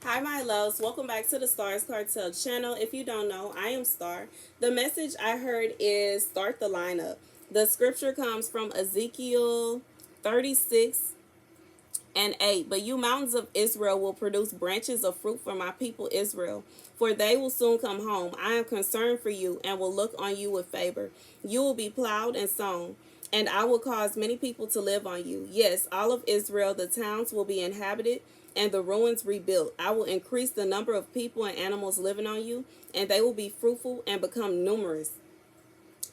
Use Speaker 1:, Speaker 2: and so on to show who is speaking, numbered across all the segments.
Speaker 1: Hi, my loves. Welcome back to the Starscartel channel. If you don't know, I am Star. The message I heard is start the lineup. The scripture comes from Ezekiel 36:8. But you mountains of Israel will produce branches of fruit for my people Israel, for they will soon come home. I am concerned for you and will look on you with favor. You will be plowed and sown, and I will cause many people to live on you. Yes, all of Israel, the towns will be inhabited and the ruins rebuilt. I will increase the number of people and animals living on you, and they will be fruitful and become numerous.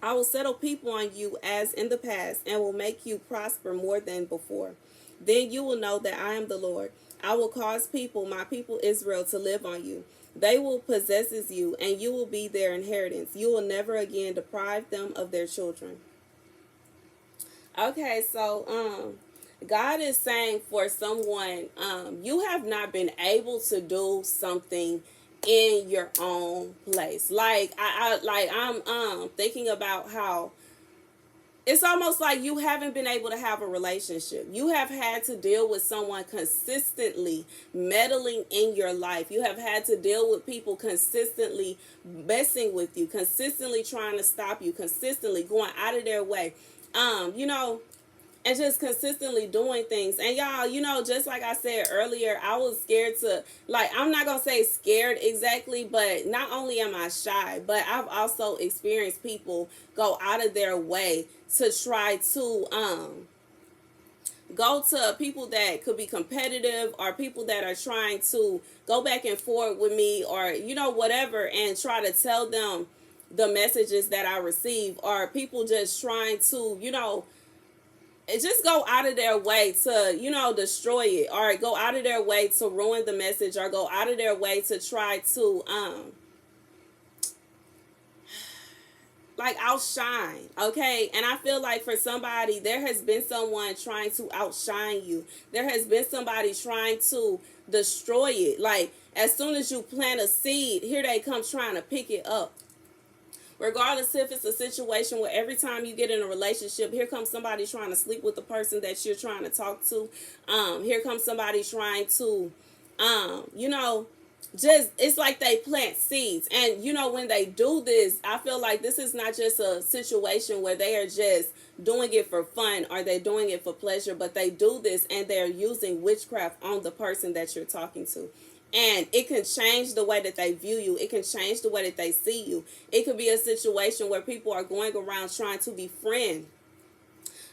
Speaker 1: I will settle people on you as in the past, and will make you prosper more than before. Then you will know that I am the Lord. I will cause people, my people Israel, to live on you. They will possess you, and you will be their inheritance. You will never again deprive them of their children. Okay, so God is saying for someone, you have not been able to do something in your own place. Like I'm thinking about how it's almost like you haven't been able to have a relationship. You have had to deal with someone consistently meddling in your life. You have had to deal with people consistently messing with you, consistently trying to stop you, consistently going out of their way. You know, and just consistently doing things. And y'all, just like I said earlier, I was scared to, like, I'm not gonna say scared exactly, but not only am I shy, but I've also experienced people go out of their way to try to go to people that could be competitive, or people that are trying to go back and forth with me, or whatever, and try to tell them the messages that I receive, or people just trying to just go out of their way to destroy it, or go out of their way to ruin the message, or go out of their way to try to like outshine. Okay, and I feel like for somebody, there has been someone trying to outshine you. There has been somebody trying to destroy it. Like, as soon as you plant a seed, here they come trying to pick it up. Regardless if it's a situation where every time you get in a relationship, here comes somebody trying to sleep with the person that you're trying to talk to. Here comes somebody trying to, just, it's like they plant seeds. And, when they do this, I feel like this is not just a situation where they are just doing it for fun, or they're doing it for pleasure, but they do this and they're using witchcraft on the person that you're talking to. And it can change the way that they view you. It can change the way that they see you. It could be a situation where people are going around trying to befriend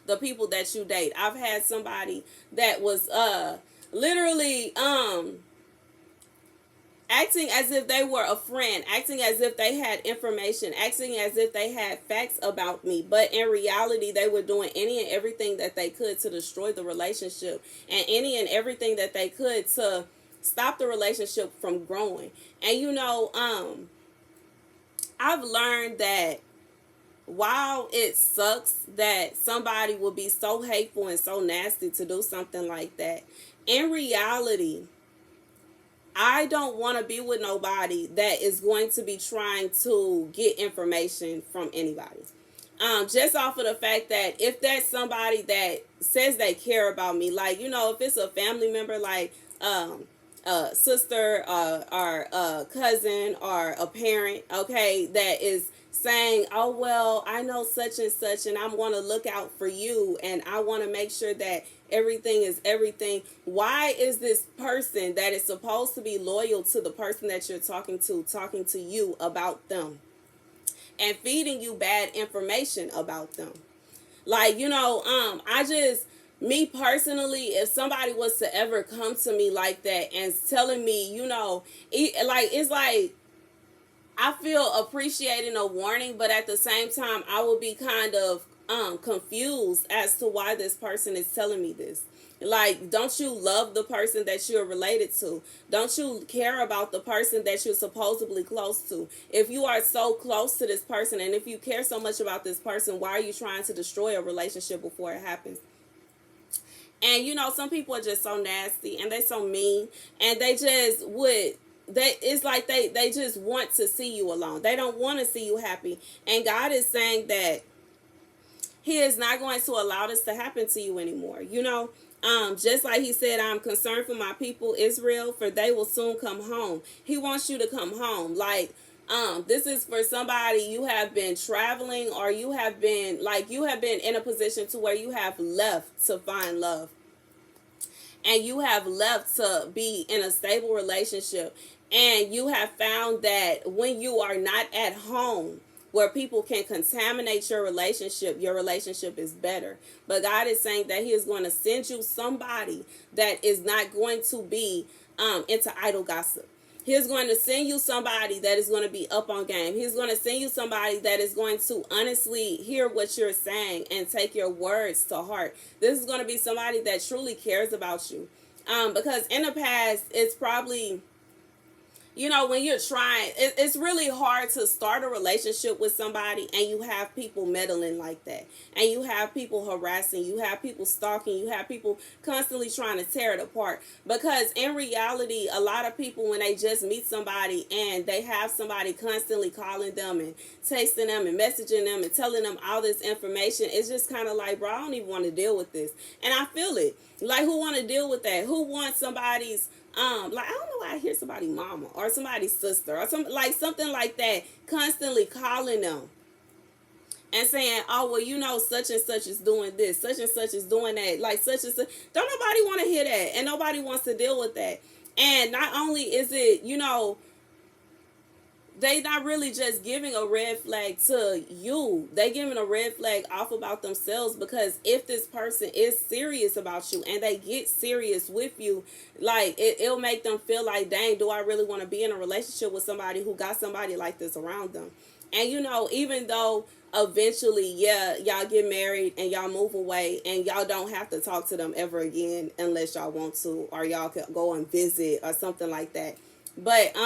Speaker 1: the people that you date. I've had somebody that was literally acting as if they were a friend, acting as if they had information, acting as if they had facts about me, but in reality they were doing any and everything that they could to destroy the relationship, and any and everything that they could to stop the relationship from growing. And I've learned that while it sucks that somebody will be so hateful and so nasty to do something like that, in reality, I don't want to be with nobody that is going to be trying to get information from anybody. Just off of the fact that if that's somebody that says they care about me, like, if it's a family member, like, sister, or a cousin, or a parent, okay, that is saying, oh, well, I know such and such, and I'm going to look out for you, and I want to make sure that everything is everything. Why is this person that is supposed to be loyal to the person that you're talking to you about them, and feeding you bad information about them? Like, I just, me personally, if somebody was to ever come to me like that and telling me, it's like I feel appreciating a warning, but at the same time, I will be kind of confused as to why this person is telling me this. Like, don't you love the person that you're related to? Don't you care about the person that you're supposedly close to? If you are so close to this person, and if you care so much about this person, why are you trying to destroy a relationship before it happens? And some people are just so nasty, and they so mean, and they just would, it's like they just want to see you alone. They don't want to see you happy. And God is saying that He is not going to allow this to happen to you anymore. Just like he said, I'm concerned for my people Israel, for they will soon come home. He wants you to come home. Like, this is for somebody, you have been traveling, or you have been in a position to where you have left to find love, and you have left to be in a stable relationship, and you have found that when you are not at home where people can contaminate your relationship is better. But God is saying that he is going to send you somebody that is not going to be into idle gossip. He's going to send you somebody that is going to be up on game. He's going to send you somebody that is going to honestly hear what you're saying and take your words to heart. This is going to be somebody that truly cares about you. Because in the past, it's probably, when you're trying, it's really hard to start a relationship with somebody and you have people meddling like that. And you have people harassing, you have people stalking, you have people constantly trying to tear it apart. Because in reality, a lot of people, when they just meet somebody and they have somebody constantly calling them and texting them and messaging them and telling them all this information, it's just kind of like, bro, I don't even want to deal with this. And I feel it. Like, who want to deal with that? Who wants somebody's I don't know why I hear somebody mama or somebody's sister or something like that constantly calling them and saying, oh, well, such and such is doing this, such and such is doing that, like such and such. Don't nobody want to hear that, and nobody wants to deal with that. And not only is it, they not really just giving a red flag to you. They giving a red flag off about themselves, because if this person is serious about you and they get serious with you, like it'll make them feel like, dang, do I really want to be in a relationship with somebody who got somebody like this around them? And even though eventually, y'all get married and y'all move away and y'all don't have to talk to them ever again unless y'all want to, or y'all can go and visit or something like that. But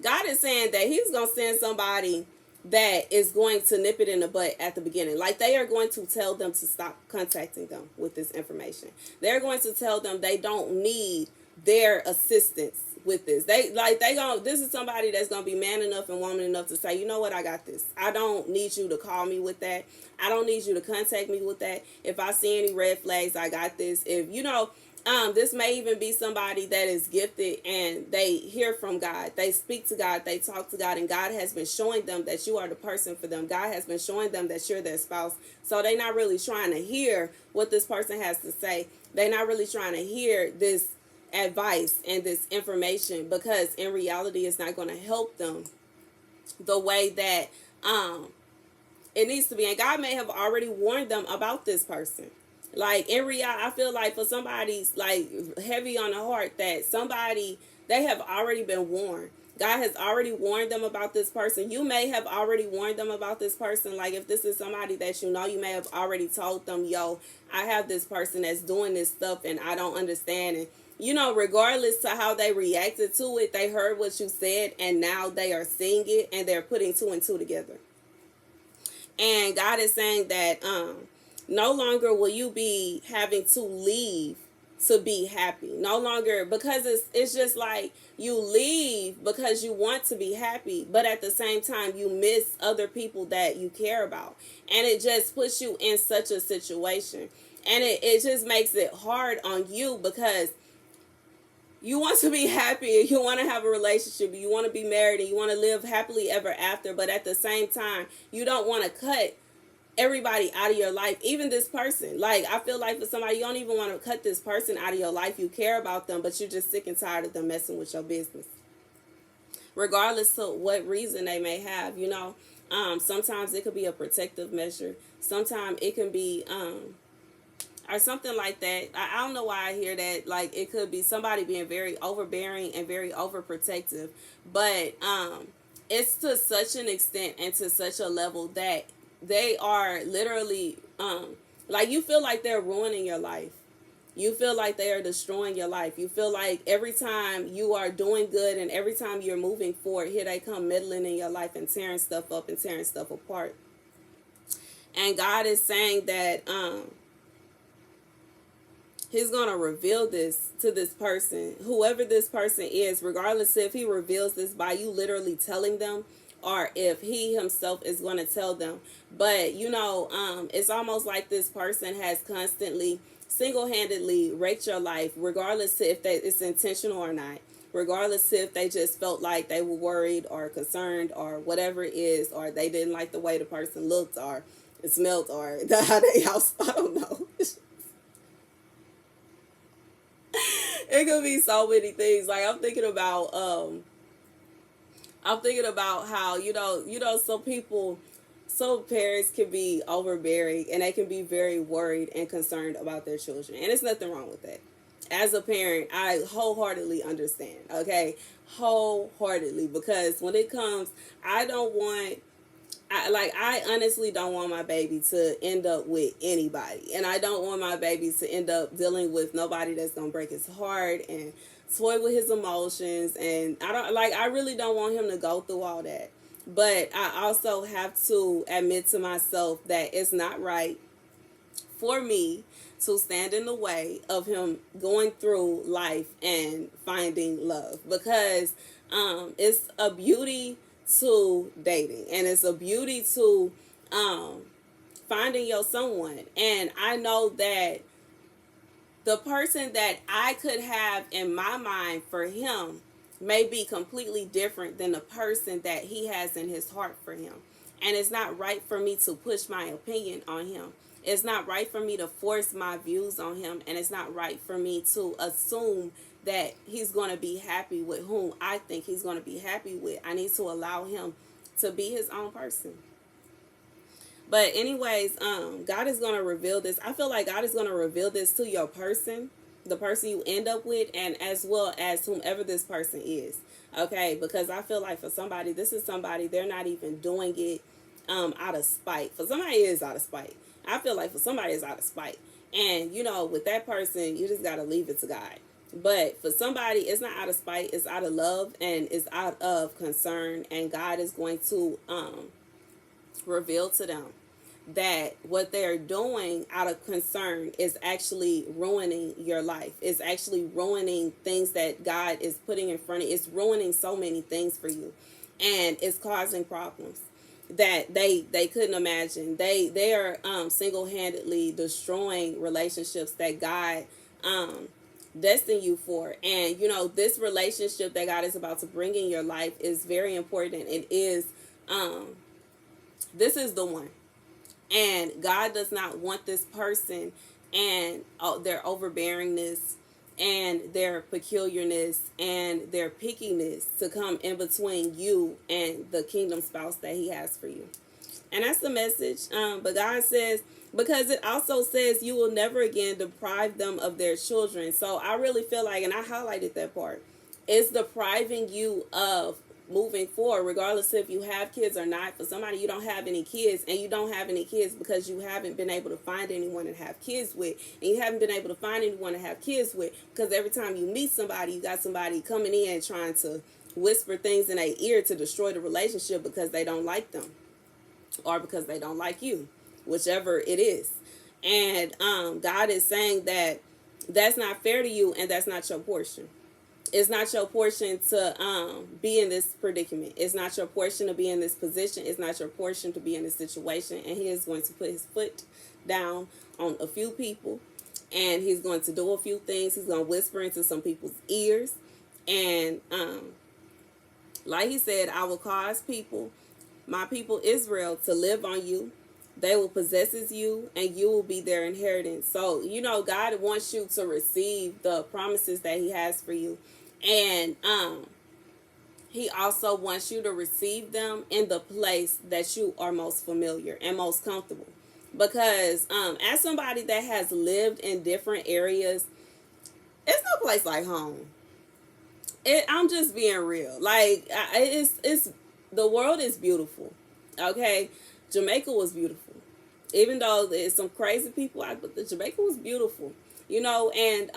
Speaker 1: God is saying that he's going to send somebody that is going to nip it in the butt at the beginning. Like, they are going to tell them to stop contacting them with this information. They're going to tell them they don't need their assistance with this. This is somebody that's going to be man enough and woman enough to say, you know what, I got this. I don't need you to call me with that. I don't need you to contact me with that. If I see any red flags, I got this. If, this may even be somebody that is gifted and they hear from God. They speak to God. They talk to God. And God has been showing them that you are the person for them. God has been showing them that you're their spouse. So they're not really trying to hear what this person has to say. They're not really trying to hear this advice and this information, because in reality, it's not going to help them the way that it needs to be. And God may have already warned them about this person. Like, in reality, I feel like for somebody's like heavy on the heart, that somebody, they have already been warned. God has already warned them about this person. You may have already warned them about this person. Like, if this is somebody that you may have already told them, yo, I have this person that's doing this stuff and I don't understand. And, regardless to how they reacted to it, they heard what you said and now they are seeing it and they're putting two and two together. And God is saying that, no longer will you be having to leave to be happy. No longer, because it's just like you leave because you want to be happy, but at the same time you miss other people that you care about. And it just puts you in such a situation. And it just makes it hard on you, because you want to be happy and you want to have a relationship, you want to be married and you want to live happily ever after, but at the same time you don't want to cut everybody out of your life, even this person. Like, I feel like for somebody, you don't even want to cut this person out of your life. You care about them, but you're just sick and tired of them messing with your business, regardless of what reason they may have. Sometimes it could be a protective measure. Sometimes it can be or something like that. I don't know why I hear that. Like, it could be somebody being very overbearing and very overprotective, but it's to such an extent and to such a level that they are literally, like, you feel like they're ruining your life. You feel like they are destroying your life. You feel like every time you are doing good and every time you're moving forward, here they come meddling in your life and tearing stuff up and tearing stuff apart. And God is saying that he's going to reveal this to this person, whoever this person is, regardless if he reveals this by you literally telling them, or if he himself is going to tell them. But, it's almost like this person has constantly single-handedly wrecked your life, regardless if it's intentional or not, regardless if they just felt like they were worried or concerned or whatever it is, or they didn't like the way the person looked or it smelled or how they house, I don't know. It could be so many things. Like I'm thinking about how, some people, some parents can be overbearing and they can be very worried and concerned about their children. And there's nothing wrong with that. As a parent, I wholeheartedly understand, okay? Wholeheartedly. Because when it comes, I don't want, I honestly don't want my baby to end up with anybody. And I don't want my baby to end up dealing with nobody that's going to break his heart and toy with his emotions. And I really don't want him to go through all that. But I also have to admit to myself that it's not right for me to stand in the way of him going through life and finding love, because it's a beauty to dating, and it's a beauty to finding your someone. And I know that the person that I could have in my mind for him may be completely different than the person that he has in his heart for him. And it's not right for me to push my opinion on him. It's not right for me to force my views on him. And it's not right for me to assume that he's going to be happy with whom I think he's going to be happy with. I need to allow him to be his own person. But anyways, God is going to reveal this. I feel like God is going to reveal this to your person, the person you end up with, and as well as whomever this person is. Okay, because I feel like for somebody, this is somebody, they're not even doing it out of spite. For somebody, it is out of spite. I feel like for somebody, it's out of spite. And, with that person, you just got to leave it to God. But for somebody, it's not out of spite. It's out of love, and it's out of concern. And God is going to reveal to them that what they're doing out of concern is actually ruining your life. It's actually ruining things that God is putting in front of you. It's ruining so many things for you. And it's causing problems that they couldn't imagine. They are single-handedly destroying relationships that God destined you for. And this relationship that God is about to bring in your life is very important. It is this is the one. And God does not want this person and their overbearingness and their peculiarness and their pickiness to come in between you and the kingdom spouse that he has for you. And that's the message. But God says, because it also says you will never again deprive them of their children. So I really feel like, and I highlighted that part, it's depriving you of moving forward, regardless if you have kids or not. For somebody, you don't have any kids, and you don't have any kids because you haven't been able to find anyone to have kids with, and you haven't been able to find anyone to have kids with because every time you meet somebody, you got somebody coming in trying to whisper things in their ear to destroy the relationship because they don't like them or because they don't like you, whichever it is. And God is saying that that's not fair to you, and that's not your portion. It's not your portion to be in this predicament. It's not your portion to be in this position. It's not your portion to be in this situation. And he is going to put his foot down on a few people. And he's going to do a few things. He's going to whisper into some people's ears. And like he said, I will cause people, my people Israel, to live on you. They will possess you, and you will be their inheritance. So, God wants you to receive the promises that he has for you. And he also wants you to receive them in the place that you are most familiar and most comfortable. Because as somebody that has lived in different areas, it's no place like home. I'm just being real. Like, it's the world is beautiful. Okay? Jamaica was beautiful. Even though there's some crazy people out, but the Jamaica was beautiful. And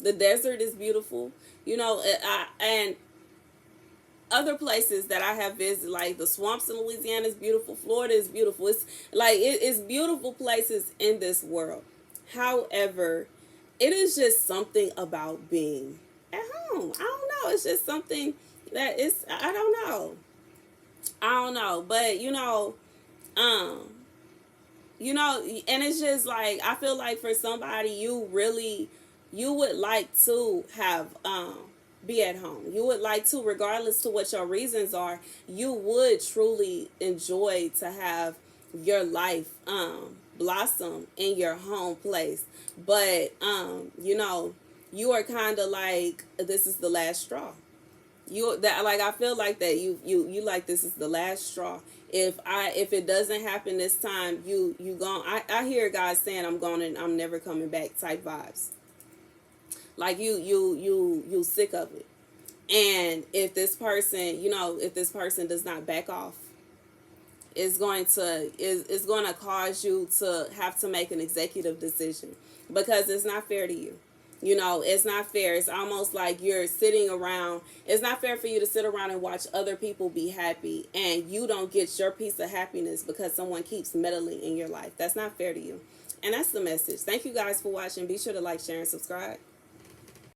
Speaker 1: the desert is beautiful. And other places that I have visited, like the swamps in Louisiana is beautiful. Florida is beautiful. It's like it's beautiful places in this world. However, it is just something about being at home. I don't know. It's just something that is, I don't know. But you know, and it's just like, I feel like for somebody, you would like to have, be at home. You would like to, regardless to what your reasons are, you would truly enjoy to have your life blossom in your home place. But you know, you are kind of like, this is the last straw. You that, like, I feel like that you like, this is the last straw. If it doesn't happen this time, you gone. I hear God saying, I'm going and I'm never coming back type vibes. Like, you sick of it. And if this person, you know, if this person does not back off, it's going to cause you to have to make an executive decision, because it's not fair to you. You know, it's not fair. It's almost like you're sitting around. It's not fair for you to sit around and watch other people be happy and you don't get your piece of happiness because someone keeps meddling in your life. That's not fair to you. And that's the message. Thank you guys for watching. Be sure to like, share, and subscribe.